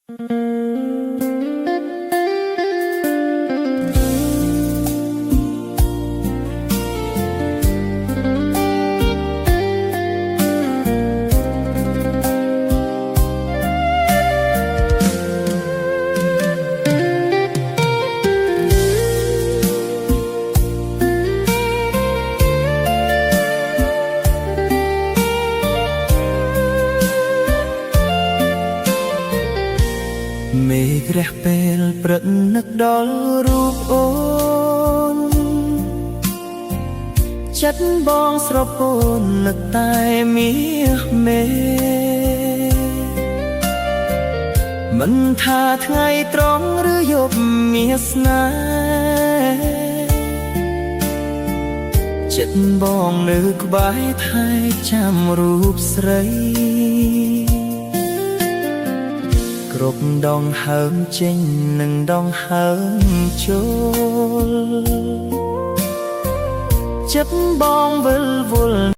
មេឃរះពេលព្រឹកនឹកដល់រូបអូនចិត្តបងស្រពោននឹកតែមាសមេមិនថាថ្ងៃត្រង់ឬយប់មានស្នេហ៍ចិត្តបងនៅក្បែរថែចាំរូបស្រីគ្រប់ដងហើមចេញនិងដងហើមចូលចិត្តបងវិលវល់